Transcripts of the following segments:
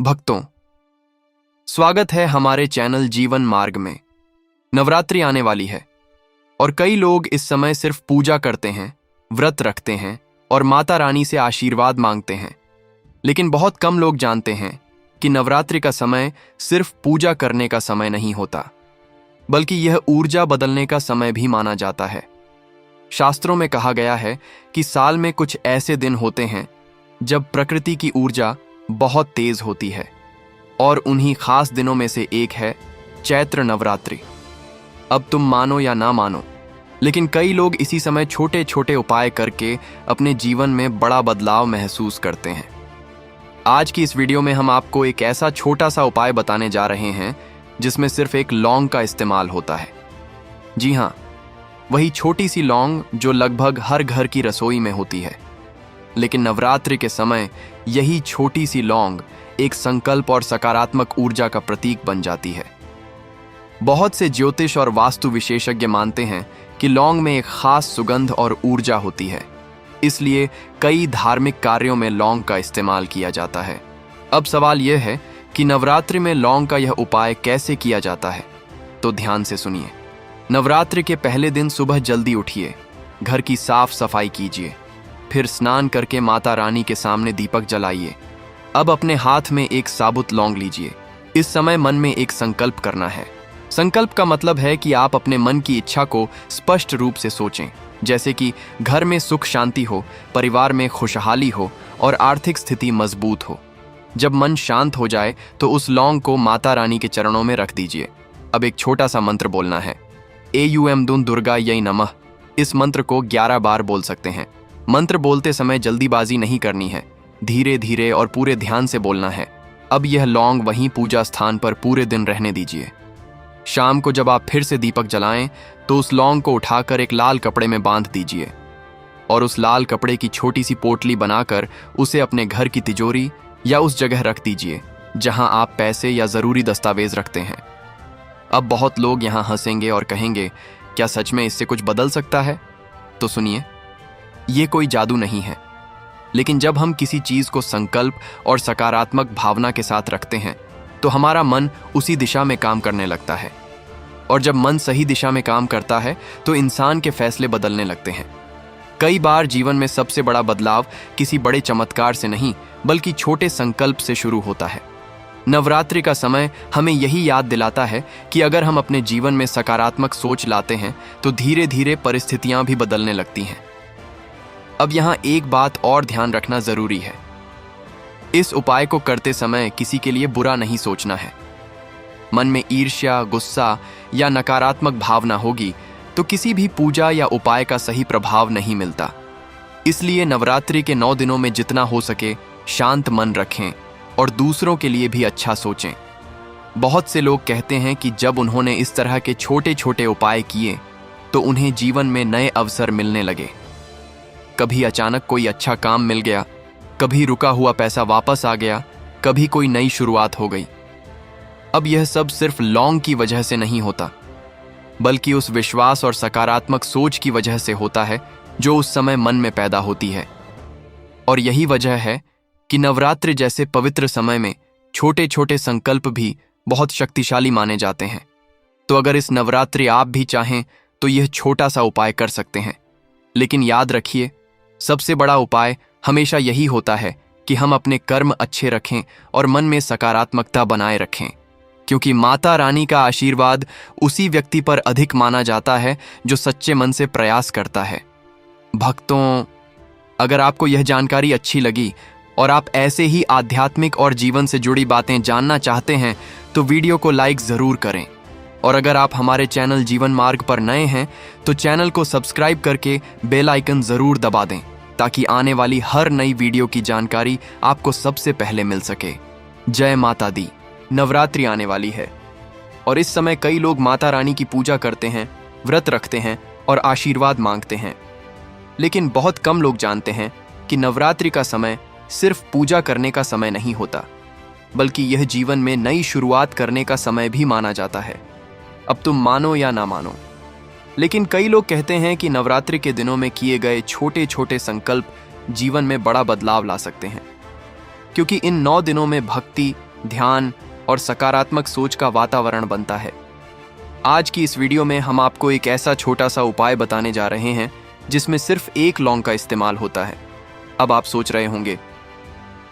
भक्तों, स्वागत है हमारे चैनल जीवन मार्ग में। नवरात्रि आने वाली है और कई लोग इस समय सिर्फ पूजा करते हैं, व्रत रखते हैं और माता रानी से आशीर्वाद मांगते हैं। लेकिन बहुत कम लोग जानते हैं कि नवरात्रि का समय सिर्फ पूजा करने का समय नहीं होता, बल्कि यह ऊर्जा बदलने का समय भी माना जाता है। शास्त्रों में कहा गया है कि साल में कुछ ऐसे दिन होते हैं जब प्रकृति की ऊर्जा बहुत तेज होती है और उन्हीं खास दिनों में से एक है चैत्र नवरात्रि। अब तुम मानो या ना मानो, लेकिन कई लोग इसी समय छोटे छोटे उपाय करके अपने जीवन में बड़ा बदलाव महसूस करते हैं। आज की इस वीडियो में हम आपको एक ऐसा छोटा सा उपाय बताने जा रहे हैं जिसमें सिर्फ एक लौंग का इस्तेमाल होता है। जी हाँ, वही छोटी सी लौंग जो लगभग हर घर की रसोई में होती है। लेकिन नवरात्रि के समय यही छोटी सी लौंग एक संकल्प और सकारात्मक ऊर्जा का प्रतीक बन जाती है। बहुत से ज्योतिष और वास्तु विशेषज्ञ मानते हैं कि लौंग में एक खास सुगंध और ऊर्जा होती है, इसलिए कई धार्मिक कार्यों में लौंग का इस्तेमाल किया जाता है। अब सवाल यह है कि नवरात्रि में लौंग का यह उपाय कैसे किया जाता है, तो ध्यान से सुनिए। नवरात्रि के पहले दिन सुबह जल्दी उठिए, घर की साफ सफाई कीजिए, फिर स्नान करके माता रानी के सामने दीपक जलाइए। अब अपने हाथ में एक साबुत लौंग लीजिए। इस समय मन में एक संकल्प करना है। संकल्प का मतलब है कि आप अपने मन की इच्छा को स्पष्ट रूप से सोचें, जैसे कि घर में सुख शांति हो, परिवार में खुशहाली हो और आर्थिक स्थिति मजबूत हो। जब मन शांत हो जाए तो उस लौंग को माता रानी के चरणों में रख दीजिए। अब एक छोटा सा मंत्र बोलना है, एयूएम दुन दुर्गा यै नमः। इस मंत्र को 11 बार बोल सकते हैं। मंत्र बोलते समय जल्दीबाजी नहीं करनी है, धीरे धीरे और पूरे ध्यान से बोलना है। अब यह लौंग वहीं पूजा स्थान पर पूरे दिन रहने दीजिए। शाम को जब आप फिर से दीपक जलाएं तो उस लौंग को उठाकर एक लाल कपड़े में बांध दीजिए और उस लाल कपड़े की छोटी सी पोटली बनाकर उसे अपने घर की तिजोरी या उस जगह रख दीजिए जहां आप पैसे या जरूरी दस्तावेज रखते हैं। अब बहुत लोग यहां हंसेंगे और कहेंगे, क्या सच में इससे कुछ बदल सकता है? तो सुनिए, ये कोई जादू नहीं है, लेकिन जब हम किसी चीज को संकल्प और सकारात्मक भावना के साथ रखते हैं तो हमारा मन उसी दिशा में काम करने लगता है। और जब मन सही दिशा में काम करता है तो इंसान के फैसले बदलने लगते हैं। कई बार जीवन में सबसे बड़ा बदलाव किसी बड़े चमत्कार से नहीं, बल्कि छोटे संकल्प से शुरू होता है। नवरात्रि का समय हमें यही याद दिलाता है कि अगर हम अपने जीवन में सकारात्मक सोच लाते हैं तो धीरे धीरे परिस्थितियां भी बदलने लगती हैं। अब यहाँ एक बात और ध्यान रखना जरूरी है, इस उपाय को करते समय किसी के लिए बुरा नहीं सोचना है। मन में ईर्ष्या, गुस्सा या नकारात्मक भावना होगी तो किसी भी पूजा या उपाय का सही प्रभाव नहीं मिलता। इसलिए नवरात्रि के 9 दिनों में जितना हो सके शांत मन रखें और दूसरों के लिए भी अच्छा सोचें। बहुत से लोग कहते हैं कि जब उन्होंने इस तरह के छोटे छोटे उपाय किए तो उन्हें जीवन में नए अवसर मिलने लगे। कभी अचानक कोई अच्छा काम मिल गया, कभी रुका हुआ पैसा वापस आ गया, कभी कोई नई शुरुआत हो गई। अब यह सब सिर्फ लौंग की वजह से नहीं होता, बल्कि उस विश्वास और सकारात्मक सोच की वजह से होता है जो उस समय मन में पैदा होती है। और यही वजह है कि नवरात्रि जैसे पवित्र समय में छोटे छोटे संकल्प भी बहुत शक्तिशाली माने जाते हैं। तो अगर इस नवरात्रि आप भी चाहें तो यह छोटा सा उपाय कर सकते हैं। लेकिन याद रखिए, सबसे बड़ा उपाय हमेशा यही होता है कि हम अपने कर्म अच्छे रखें और मन में सकारात्मकता बनाए रखें, क्योंकि माता रानी का आशीर्वाद उसी व्यक्ति पर अधिक माना जाता है जो सच्चे मन से प्रयास करता है। भक्तों, अगर आपको यह जानकारी अच्छी लगी और आप ऐसे ही आध्यात्मिक और जीवन से जुड़ी बातें जानना चाहते हैं तो वीडियो को लाइक जरूर करें। और अगर आप हमारे चैनल जीवन मार्ग पर नए हैं तो चैनल को सब्सक्राइब करके बेल आइकन जरूर दबा दें, ताकि आने वाली हर नई वीडियो की जानकारी आपको सबसे पहले मिल सके। जय माता दी। नवरात्रि आने वाली है और इस समय कई लोग माता रानी की पूजा करते हैं, व्रत रखते हैं और आशीर्वाद मांगते हैं। लेकिन बहुत कम लोग जानते हैं कि नवरात्रि का समय सिर्फ पूजा करने का समय नहीं होता, बल्कि यह जीवन में नई शुरुआत करने का समय भी माना जाता है। अब तुम मानो या ना मानो, लेकिन कई लोग कहते हैं कि नवरात्रि के दिनों में किए गए छोटे छोटे संकल्प जीवन में बड़ा बदलाव ला सकते हैं, क्योंकि इन 9 दिनों में भक्ति, ध्यान और सकारात्मक सोच का वातावरण बनता है। आज की इस वीडियो में हम आपको एक ऐसा छोटा सा उपाय बताने जा रहे हैं जिसमें सिर्फ एक लौंग का इस्तेमाल होता है। अब आप सोच रहे होंगे,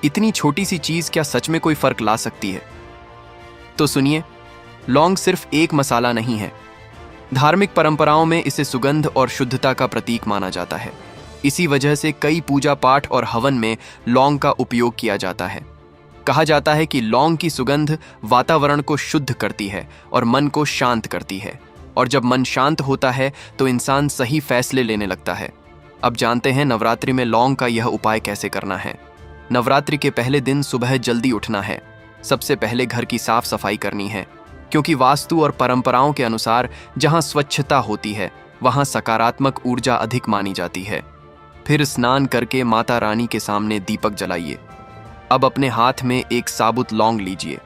इतनी छोटी सी चीज क्या सच में कोई फर्क ला सकती है? तो सुनिए, लौंग सिर्फ एक मसाला नहीं है। धार्मिक परंपराओं में इसे सुगंध और शुद्धता का प्रतीक माना जाता है। इसी वजह से कई पूजा पाठ और हवन में लौंग का उपयोग किया जाता है। कहा जाता है कि लौंग की सुगंध वातावरण को शुद्ध करती है और मन को शांत करती है, और जब मन शांत होता है तो इंसान सही फैसले लेने लगता है। अब जानते हैं नवरात्रि में लौंग का यह उपाय कैसे करना है। नवरात्रि के पहले दिन सुबह जल्दी उठना है। सबसे पहले घर की साफ सफाई करनी है, क्योंकि वास्तु और परंपराओं के अनुसार जहां स्वच्छता होती है वहां सकारात्मक ऊर्जा अधिक मानी जाती है। फिर स्नान करके माता रानी के सामने दीपक जलाइए। अब अपने हाथ में एक साबुत लौंग लीजिए।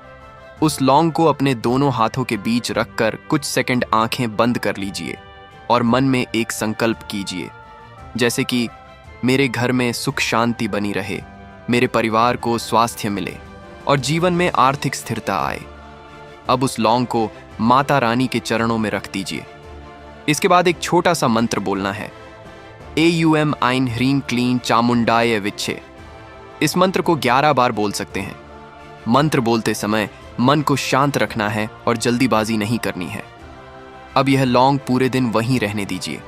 उस लौंग को अपने दोनों हाथों के बीच रखकर कुछ सेकंड आंखें बंद कर लीजिए और मन में एक संकल्प कीजिए, जैसे कि मेरे घर में सुख शांति बनी रहे, मेरे परिवार को स्वास्थ्य मिले और जीवन में आर्थिक स्थिरता आए। अब उस लौंग को माता रानी के चरणों में रख दीजिए। इसके बाद एक छोटा सा मंत्र बोलना है, एयूएम आइन ह्रीम क्लीन चामुंडाय विच्छे। इस मंत्र को 11 बार बोल सकते हैं। मंत्र बोलते समय मन को शांत रखना है और जल्दीबाजी नहीं करनी है। अब यह लौंग पूरे दिन वहीं रहने दीजिए।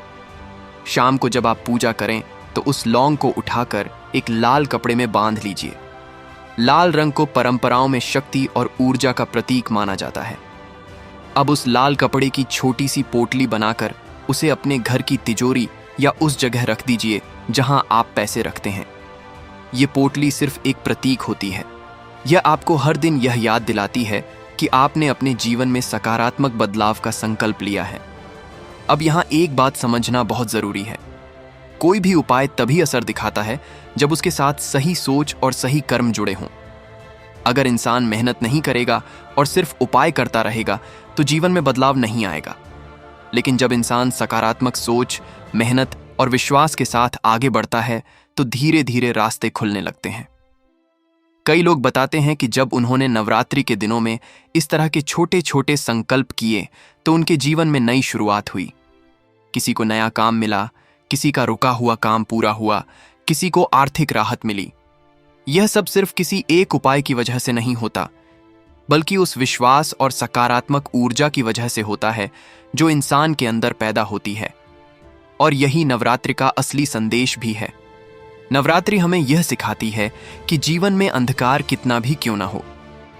शाम को जब आप पूजा करें तो उस लौंग को उठाकर एक लाल कपड़े में बांध लीजिए। लाल रंग को परंपराओं में शक्ति और ऊर्जा का प्रतीक माना जाता है। अब उस लाल कपड़े की छोटी सी पोटली बनाकर उसे अपने घर की तिजोरी या उस जगह रख दीजिए जहां आप पैसे रखते हैं। ये पोटली सिर्फ एक प्रतीक होती है। यह आपको हर दिन यह याद दिलाती है कि आपने अपने जीवन में सकारात्मक बदलाव का संकल्प लिया है। अब यहां एक बात समझना बहुत जरूरी है, कोई भी उपाय तभी असर दिखाता है जब उसके साथ सही सोच और सही कर्म जुड़े हों। अगर इंसान मेहनत नहीं करेगा और सिर्फ उपाय करता रहेगा तो जीवन में बदलाव नहीं आएगा। लेकिन जब इंसान सकारात्मक सोच, मेहनत और विश्वास के साथ आगे बढ़ता है तो धीरे धीरे रास्ते खुलने लगते हैं। कई लोग बताते हैं कि जब उन्होंने नवरात्रि के दिनों में इस तरह के छोटे छोटे संकल्प किए तो उनके जीवन में नई शुरुआत हुई। किसी को नया काम मिला, किसी का रुका हुआ काम पूरा हुआ, किसी को आर्थिक राहत मिली। यह सब सिर्फ किसी एक उपाय की वजह से नहीं होता, बल्कि उस विश्वास और सकारात्मक ऊर्जा की वजह से होता है जो इंसान के अंदर पैदा होती है। और यही नवरात्रि का असली संदेश भी है। नवरात्रि हमें यह सिखाती है कि जीवन में अंधकार कितना भी क्यों ना हो,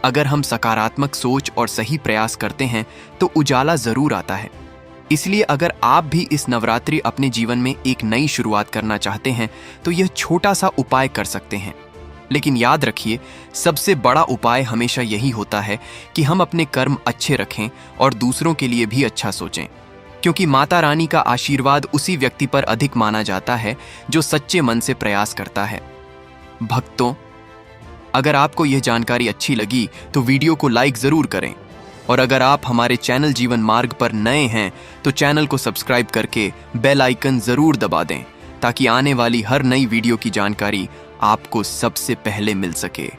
अगर हम सकारात्मक सोच और सही प्रयास करते हैं तो उजाला जरूर आता है। इसलिए अगर आप भी इस नवरात्रि अपने जीवन में एक नई शुरुआत करना चाहते हैं तो यह छोटा सा उपाय कर सकते हैं। लेकिन याद रखिए, सबसे बड़ा उपाय हमेशा यही होता है कि हम अपने कर्म अच्छे रखें और दूसरों के लिए भी अच्छा सोचें, क्योंकि माता रानी का आशीर्वाद उसी व्यक्ति पर अधिक माना जाता है जो सच्चे मन से प्रयास करता है। भक्तों, अगर आपको यह जानकारी अच्छी लगी तो वीडियो को लाइक जरूर करें, और अगर आप हमारे चैनल जीवन मार्ग पर नए हैं तो चैनल को सब्सक्राइब करके बेल आइकन जरूर दबा दें, ताकि आने वाली हर नई वीडियो की जानकारी आपको सबसे पहले मिल सके।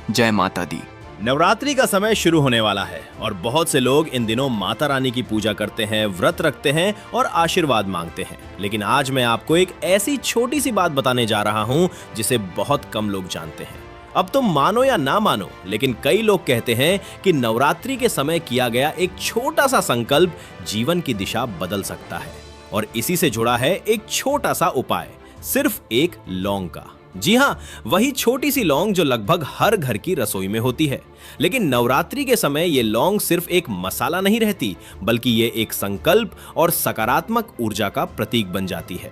जय माता दी। नवरात्रि का समय शुरू होने वाला है और बहुत से लोग इन दिनों माता रानी की पूजा करते हैं, व्रत रखते हैं और आशीर्वाद मांगते हैं। लेकिन आज मैं आपको एक ऐसी छोटी सी बात बताने जा रहा हूं जिसे बहुत कम लोग जानते हैं। अब तुम मानो या ना मानो, लेकिन कई लोग कहते हैं कि नवरात्रि के समय किया गया एक छोटा सा संकल्प जीवन की दिशा बदल सकता है। और इसी से जुड़ा है एक छोटा सा उपाय, सिर्फ एक लौंग का। जी हाँ, वही छोटी सी लौंग जो लगभग हर घर की रसोई में होती है। लेकिन नवरात्रि के समय ये लौंग सिर्फ एक मसाला नहीं रहती, बल्कि ये एक संकल्प और सकारात्मक ऊर्जा का प्रतीक बन जाती है।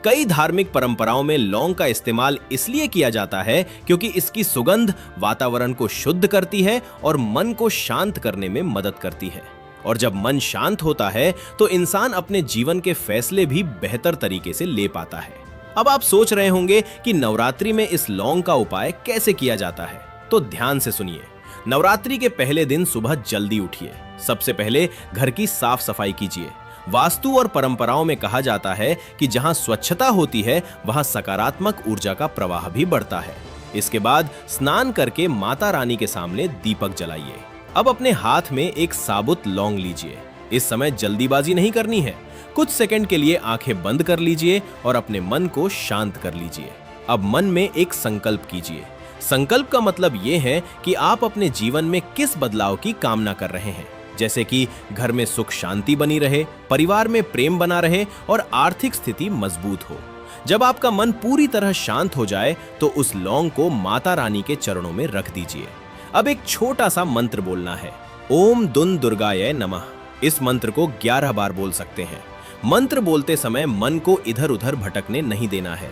कई धार्मिक परंपराओं में लौंग का इस्तेमाल इसलिए किया जाता है क्योंकि इसकी सुगंध वातावरण को शुद्ध करती है और मन को शांत करने में मदद करती है। और जब मन शांत होता है तो इंसान अपने जीवन के फैसले भी बेहतर तरीके से ले पाता है। अब आप सोच रहे होंगे कि नवरात्रि में इस लौंग का उपाय कैसे किया जाता है, तो ध्यान से सुनिए। नवरात्रि के पहले दिन सुबह जल्दी उठिए। सबसे पहले घर की साफ सफाई कीजिए। वास्तु और परंपराओं में कहा जाता है कि जहां स्वच्छता होती है वहां सकारात्मक ऊर्जा का प्रवाह भी बढ़ता है। इसके बाद स्नान करके माता रानी के सामने दीपक जलाइए। अब अपने हाथ में एक साबुत लौंग लीजिए। इस समय जल्दीबाजी नहीं करनी है। कुछ सेकंड के लिए आंखें बंद कर लीजिए और अपने मन को शांत कर लीजिए। अब मन में एक संकल्प कीजिए। संकल्प का मतलब ये है कि आप अपने जीवन में किस बदलाव की कामना कर रहे हैं, जैसे कि घर में सुख शांति बनी रहे, परिवार में प्रेम बना रहे और आर्थिक स्थिति मजबूत हो। जब आपका मन पूरी तरह शांत हो जाए तो उस लौंग को माता रानी के चरणों में रख दीजिए। अब एक छोटा सा मंत्र बोलना है, ओम दुन दुर्गाय नमः। इस मंत्र को 11 बार बोल सकते हैं। मंत्र बोलते समय मन को इधर उधर भटकने नहीं देना है।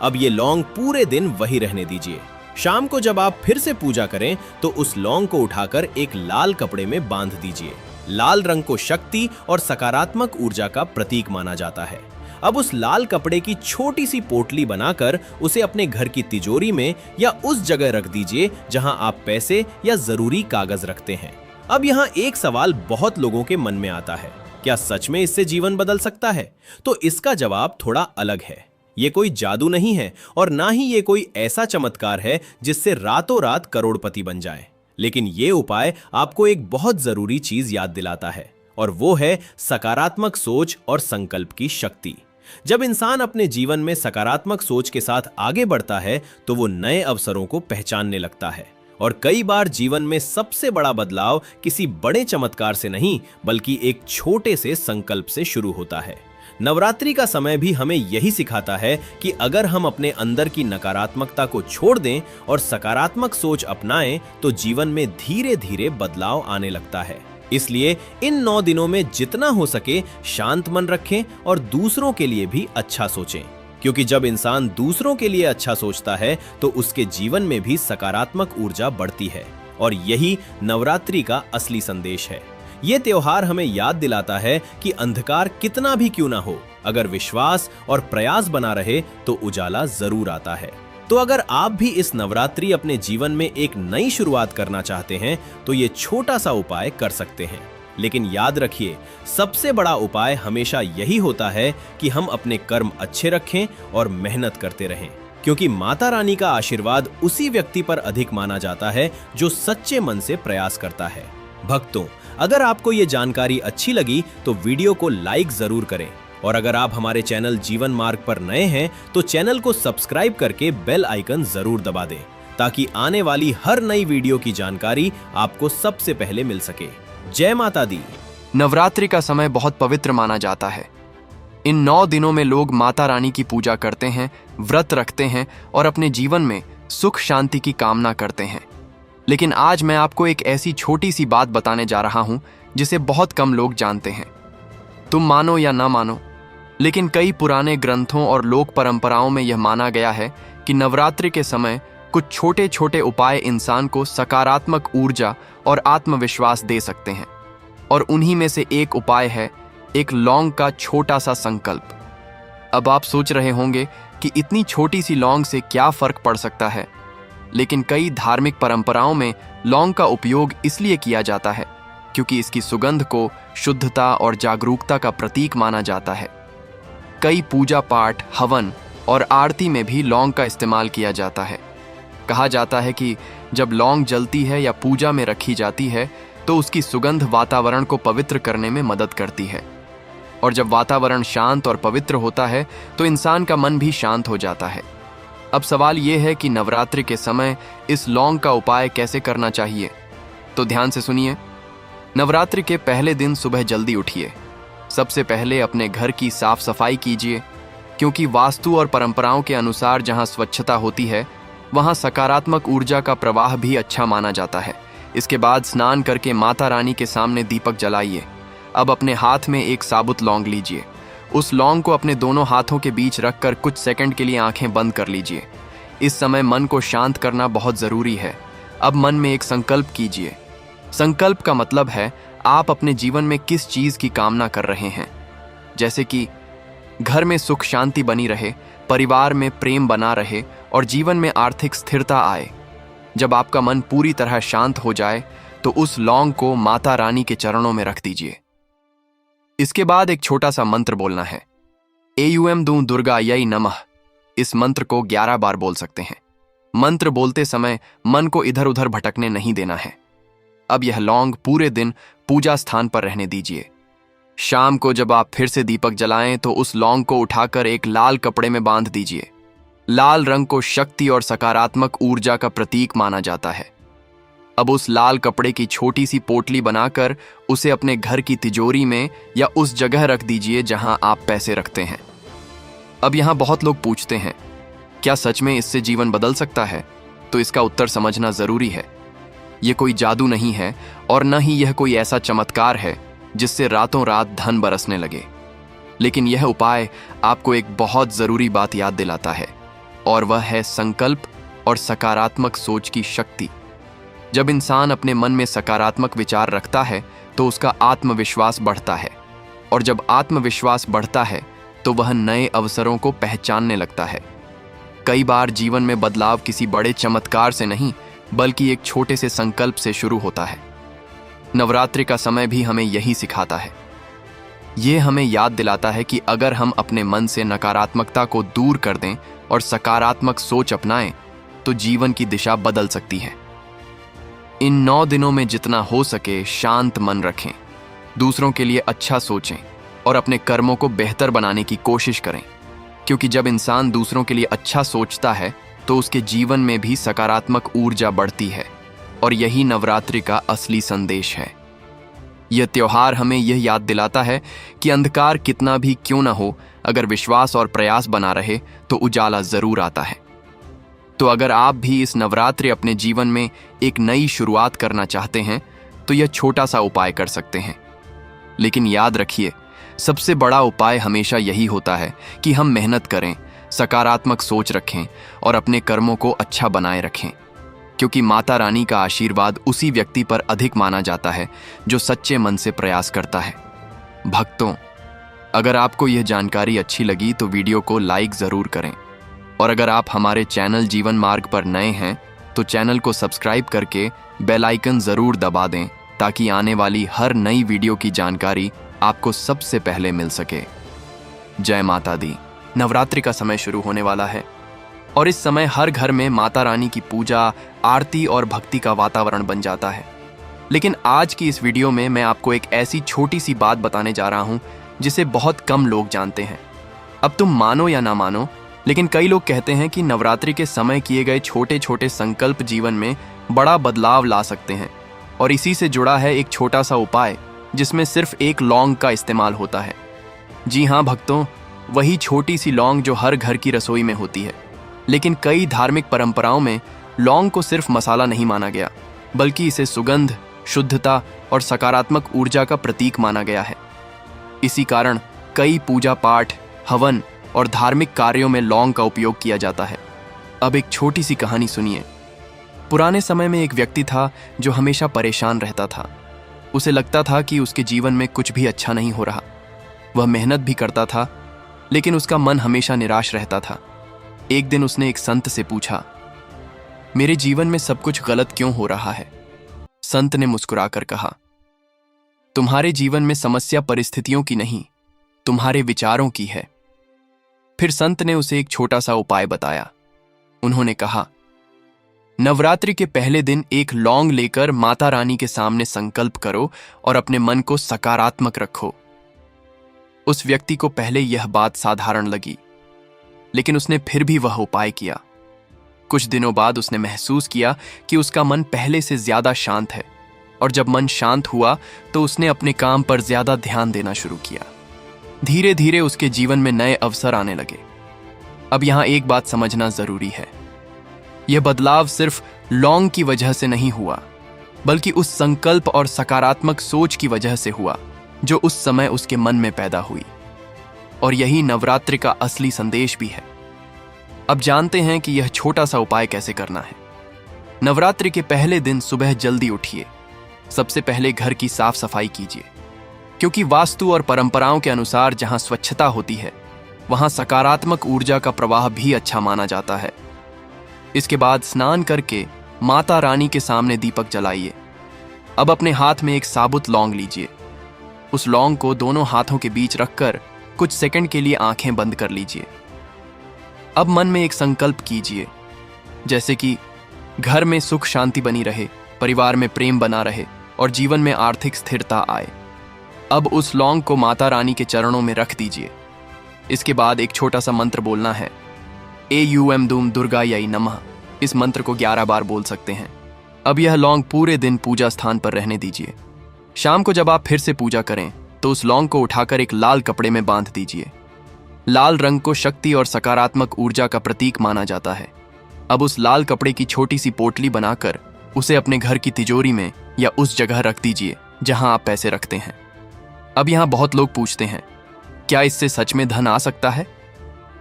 अब ये लौंग पूरे दिन वही रहने दीजिए। शाम को जब आप फिर से पूजा करें तो उस लौंग को उठाकर एक लाल कपड़े में बांध दीजिए। लाल रंग को शक्ति और सकारात्मक ऊर्जा का प्रतीक माना जाता है। अब उस लाल कपड़े की छोटी सी पोटली बनाकर उसे अपने घर की तिजोरी में या उस जगह रख दीजिए जहां आप पैसे या जरूरी कागज रखते हैं। अब यहाँ एक सवाल बहुत लोगों के मन में आता है, क्या सच में इससे जीवन बदल सकता है? तो इसका जवाब थोड़ा अलग है। ये कोई जादू नहीं है और ना ही ये कोई ऐसा चमत्कार है जिससे रातों रात करोड़पति बन जाए। लेकिन ये उपाय आपको एक बहुत जरूरी चीज याद दिलाता है, और वो है सकारात्मक सोच और संकल्प की शक्ति। जब इंसान अपने जीवन में सकारात्मक सोच के साथ आगे बढ़ता है तो वो नए अवसरों को पहचानने लगता है। और कई बार जीवन में सबसे बड़ा बदलाव किसी बड़े चमत्कार से नहीं बल्कि एक छोटे से संकल्प से शुरू होता है। नवरात्रि का समय भी हमें यही सिखाता है कि अगर हम अपने अंदर की नकारात्मकता को छोड़ दें और सकारात्मक सोच अपनाएं तो जीवन में धीरे धीरे बदलाव आने लगता है। इसलिए इन 9 दिनों में जितना हो सके शांत मन रखें और दूसरों के लिए भी अच्छा सोचें, क्योंकि जब इंसान दूसरों के लिए अच्छा सोचता है तो उसके जीवन में भी सकारात्मक ऊर्जा बढ़ती है। और यही नवरात्रि का असली संदेश है। ये त्योहार हमें याद दिलाता है कि अंधकार कितना भी क्यों ना हो, अगर विश्वास और प्रयास बना रहे तो उजाला जरूर आता है। तो अगर आप भी इस नवरात्रि अपने जीवन में एक नई शुरुआत करना चाहते हैं तो ये छोटा सा उपाय कर सकते हैं। लेकिन याद रखिए, सबसे बड़ा उपाय हमेशा यही होता है कि हम अपने कर्म अच्छे रखें और मेहनत करते रहें, क्योंकि माता रानी का आशीर्वाद उसी व्यक्ति पर अधिक माना जाता है जो सच्चे मन से प्रयास करता है। भक्तों, अगर आपको ये जानकारी अच्छी लगी तो वीडियो को लाइक जरूर करें, और अगर आप हमारे चैनल जीवन मार्ग पर नए हैं तो चैनल को सब्सक्राइब करके बेल आइकन जरूर दबा दें, ताकि आने वाली हर नई वीडियो की जानकारी आपको सबसे पहले मिल सके। जय माता दी। नवरात्रि का समय बहुत पवित्र माना जाता है। इन 9 दिनों में लोग माता रानी की पूजा करते हैं, व्रत रखते हैं और अपने जीवन में सुख शांति की कामना करते हैं। लेकिन आज मैं आपको एक ऐसी छोटी सी बात बताने जा रहा हूं जिसे बहुत कम लोग जानते हैं। तुम मानो या ना मानो, लेकिन कई पुराने ग्रंथों और लोक परंपराओं में यह माना गया है कि नवरात्रि के समय कुछ छोटे छोटे उपाय इंसान को सकारात्मक ऊर्जा और आत्मविश्वास दे सकते हैं। और उन्हीं में से एक उपाय है एक लौंग का छोटा सा संकल्प। अब आप सोच रहे होंगे कि इतनी छोटी सी लौंग से क्या फर्क पड़ सकता है, लेकिन कई धार्मिक परंपराओं में लौंग का उपयोग इसलिए किया जाता है क्योंकि इसकी सुगंध को शुद्धता और जागरूकता का प्रतीक माना जाता है। कई पूजा पाठ, हवन और आरती में भी लौंग का इस्तेमाल किया जाता है। कहा जाता है कि जब लौंग जलती है या पूजा में रखी जाती है तो उसकी सुगंध वातावरण को पवित्र करने में मदद करती है, और जब वातावरण शांत और पवित्र होता है तो इंसान का मन भी शांत हो जाता है। अब सवाल यह है कि नवरात्रि के समय इस लौंग का उपाय कैसे करना चाहिए, तो ध्यान से सुनिए। नवरात्रि के पहले दिन सुबह जल्दी उठिए। सबसे पहले अपने घर की साफ सफाई कीजिए, क्योंकि वास्तु और परंपराओं के अनुसार जहां स्वच्छता होती है वहां सकारात्मक ऊर्जा का प्रवाह भी अच्छा माना जाता है। इसके बाद स्नान करके माता रानी के सामने दीपक जलाइए। अब अपने हाथ में एक साबुत लौंग लीजिए। उस लौंग को अपने दोनों हाथों के बीच रखकर कुछ सेकंड के लिए आंखें बंद कर लीजिए। इस समय मन को शांत करना बहुत जरूरी है। अब मन में एक संकल्प कीजिए। संकल्प का मतलब है आप अपने जीवन में किस चीज की कामना कर रहे हैं, जैसे कि घर में सुख शांति बनी रहे, परिवार में प्रेम बना रहे और जीवन में आर्थिक स्थिरता आए। जब आपका मन पूरी तरह शांत हो जाए तो उस लौंग को माता रानी के चरणों में रख दीजिए। इसके बाद एक छोटा सा मंत्र बोलना है, एयूएम दूं दुर्गा यई नमः। इस मंत्र को 11 बार बोल सकते हैं। मंत्र बोलते समय मन को इधर उधर भटकने नहीं देना है। अब यह लौंग पूरे दिन पूजा स्थान पर रहने दीजिए। शाम को जब आप फिर से दीपक जलाएं तो उस लौंग को उठाकर एक लाल कपड़े में बांध दीजिए। लाल रंग को शक्ति और सकारात्मक ऊर्जा का प्रतीक माना जाता है। अब उस लाल कपड़े की छोटी सी पोटली बनाकर उसे अपने घर की तिजोरी में या उस जगह रख दीजिए जहां आप पैसे रखते हैं। अब यहां बहुत लोग पूछते हैं, क्या सच में इससे जीवन बदल सकता है? तो इसका उत्तर समझना जरूरी है। यह कोई जादू नहीं है और न ही यह कोई ऐसा चमत्कार है जिससे रातों रात धन बरसने लगे। लेकिन यह उपाय आपको एक बहुत जरूरी बात याद दिलाता है, और वह है संकल्प और सकारात्मक सोच की शक्ति। जब इंसान अपने मन में सकारात्मक विचार रखता है तो उसका आत्मविश्वास बढ़ता है, और जब आत्मविश्वास बढ़ता है तो वह नए अवसरों को पहचानने लगता है। कई बार जीवन में बदलाव किसी बड़े चमत्कार से नहीं, बल्कि एक छोटे से संकल्प से शुरू होता है। नवरात्रि का समय भी हमें यही सिखाता है। यह हमें याद दिलाता है कि अगर हम अपने मन से नकारात्मकता को दूर कर दें और सकारात्मक सोच अपनाएं, तो जीवन की दिशा बदल सकती है। इन 9 दिनों में जितना हो सके शांत मन रखें, दूसरों के लिए अच्छा सोचें और अपने कर्मों को बेहतर बनाने की कोशिश करें, क्योंकि जब इंसान दूसरों के लिए अच्छा सोचता है तो उसके जीवन में भी सकारात्मक ऊर्जा बढ़ती है, और यही नवरात्रि का असली संदेश है। यह त्योहार हमें यह याद दिलाता है कि अंधकार कितना भी क्यों ना हो, अगर विश्वास और प्रयास बना रहे तो उजाला जरूर आता है। तो अगर आप भी इस नवरात्रि अपने जीवन में एक नई शुरुआत करना चाहते हैं तो यह छोटा सा उपाय कर सकते हैं। लेकिन याद रखिए, सबसे बड़ा उपाय हमेशा यही होता है कि हम मेहनत करें, सकारात्मक सोच रखें और अपने कर्मों को अच्छा बनाए रखें, क्योंकि माता रानी का आशीर्वाद उसी व्यक्ति पर अधिक माना जाता है जो सच्चे मन से प्रयास करता है। भक्तों, अगर आपको यह जानकारी अच्छी लगी तो वीडियो को लाइक जरूर करें, और अगर आप हमारे चैनल जीवन मार्ग पर नए हैं तो चैनल को सब्सक्राइब करके बेल आइकन जरूर दबा दें, ताकि आने वाली हर नई वीडियो की जानकारी आपको सबसे पहले मिल सके। जय माता दी। नवरात्रि का समय शुरू होने वाला है, और इस समय हर घर में माता रानी की पूजा, आरती और भक्ति का वातावरण बन जाता है। लेकिन आज की इस वीडियो में मैं आपको एक ऐसी छोटी सी बात बताने जा रहा हूं जिसे बहुत कम लोग जानते हैं। अब तुम मानो या ना मानो, लेकिन कई लोग कहते हैं कि नवरात्रि के समय किए गए छोटे छोटे संकल्प जीवन में बड़ा बदलाव ला सकते हैं, और इसी से जुड़ा है एक छोटा सा उपाय जिसमें सिर्फ एक लौंग का इस्तेमाल होता है। जी हाँ भक्तों, वही छोटी सी लौंग जो हर घर की रसोई में होती है। लेकिन कई धार्मिक परंपराओं में लौंग को सिर्फ मसाला नहीं माना गया, बल्कि इसे सुगंध, शुद्धता और सकारात्मक ऊर्जा का प्रतीक माना गया है। इसी कारण कई पूजा पाठ, हवन और धार्मिक कार्यों में लौंग का उपयोग किया जाता है। अब एक छोटी सी कहानी सुनिए। पुराने समय में एक व्यक्ति था जो हमेशा परेशान रहता था। उसे लगता था कि उसके जीवन में कुछ भी अच्छा नहीं हो रहा। वह मेहनत भी करता था, लेकिन उसका मन हमेशा निराश रहता था। एक दिन उसने एक संत से पूछा, मेरे जीवन में सब कुछ गलत क्यों हो रहा है? संत ने मुस्कुराकर कहा, तुम्हारे जीवन में समस्या परिस्थितियों की नहीं, तुम्हारे विचारों की है। फिर संत ने उसे एक छोटा सा उपाय बताया। उन्होंने कहा, नवरात्रि के पहले दिन एक लौंग लेकर माता रानी के सामने संकल्प करो और अपने मन को सकारात्मक रखो। उस व्यक्ति को पहले यह बात साधारण लगी, लेकिन उसने फिर भी वह उपाय किया। कुछ दिनों बाद उसने महसूस किया कि उसका मन पहले से ज्यादा शांत है, और जब मन शांत हुआ तो उसने अपने काम पर ज्यादा ध्यान देना शुरू किया। धीरे धीरे उसके जीवन में नए अवसर आने लगे। अब यहां एक बात समझना जरूरी है, यह बदलाव सिर्फ लौंग की वजह से नहीं हुआ, बल्कि उस संकल्प और सकारात्मक सोच की वजह से हुआ जो उस समय उसके मन में पैदा हुई। और यही नवरात्रि का असली संदेश भी है। अब जानते हैं कि यह छोटा सा उपाय कैसे करना है। नवरात्रि के पहले दिन सुबह जल्दी उठिए। सबसे पहले घर की साफ सफाई कीजिए, क्योंकि वास्तु और परंपराओं के अनुसार जहां स्वच्छता होती है वहां सकारात्मक ऊर्जा का प्रवाह भी अच्छा माना जाता है। इसके बाद स्नान करके माता रानी के सामने दीपक जलाइए। अब अपने हाथ में एक साबुत लौंग लीजिए। उस लौंग को दोनों हाथों के बीच रखकर कुछ सेकंड के लिए आंखें बंद कर लीजिए। अब मन में एक संकल्प कीजिए, जैसे कि घर में सुख शांति बनी रहे, परिवार में प्रेम बना रहे और जीवन में आर्थिक स्थिरता आए। अब उस लौंग को माता रानी के चरणों में रख दीजिए। इसके बाद एक छोटा सा मंत्र बोलना है, एयूएम दूम दुर्गायै नमः। इस मंत्र को 11 बार बोल सकते हैं। अब यह लौंग पूरे दिन पूजा स्थान पर रहने दीजिए। शाम को जब आप फिर से पूजा करें तो उस लौंग को उठाकर एक लाल कपड़े में बांध दीजिए। लाल रंग को शक्ति और सकारात्मक ऊर्जा का प्रतीक माना जाता है। अब उस लाल कपड़े की छोटी सी पोटली बनाकर उसे अपने घर की तिजोरी में या उस जगह रख दीजिए जहां आप पैसे रखते हैं। अब यहां बहुत लोग पूछते हैं, क्या इससे सच में धन आ सकता है?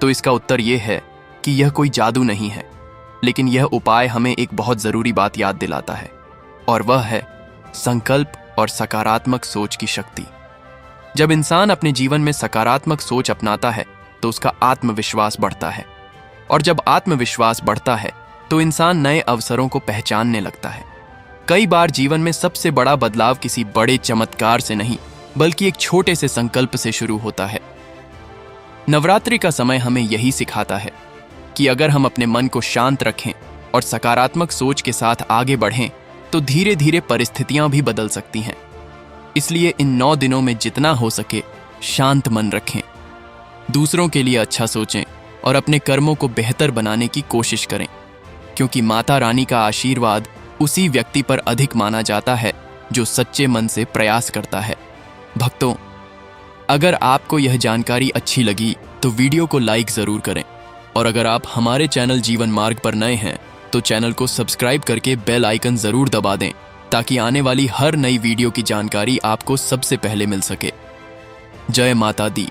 तो इसका उत्तर यह है कि यह कोई जादू नहीं है, लेकिन यह उपाय हमें एक बहुत जरूरी बात याद दिलाता है, और वह है संकल्प और सकारात्मक सोच की शक्ति। जब इंसान अपने जीवन में सकारात्मक सोच अपनाता है तो उसका आत्मविश्वास बढ़ता है, और जब आत्मविश्वास बढ़ता है तो इंसान नए अवसरों को पहचानने लगता है। कई बार जीवन में सबसे बड़ा बदलाव किसी बड़े चमत्कार से नहीं, बल्कि एक छोटे से संकल्प से शुरू होता है। नवरात्रि का समय हमें यही सिखाता है कि अगर हम अपने मन को शांत रखें और सकारात्मक सोच के साथ आगे बढ़ें तो धीरे धीरे परिस्थितियां भी बदल सकती हैं। इसलिए इन 9 दिनों में जितना हो सके शांत मन रखें, दूसरों के लिए अच्छा सोचें और अपने कर्मों को बेहतर बनाने की कोशिश करें, क्योंकि माता रानी का आशीर्वाद उसी व्यक्ति पर अधिक माना जाता है जो सच्चे मन से प्रयास करता है। भक्तों, अगर आपको यह जानकारी अच्छी लगी तो वीडियो को लाइक जरूर करें, और अगर आप हमारे चैनल जीवन मार्ग पर नए हैं तो चैनल को सब्सक्राइब करके बेल आइकन जरूर दबा दें, ताकि आने वाली हर नई वीडियो की जानकारी आपको सबसे पहले मिल सके। जय माता दी।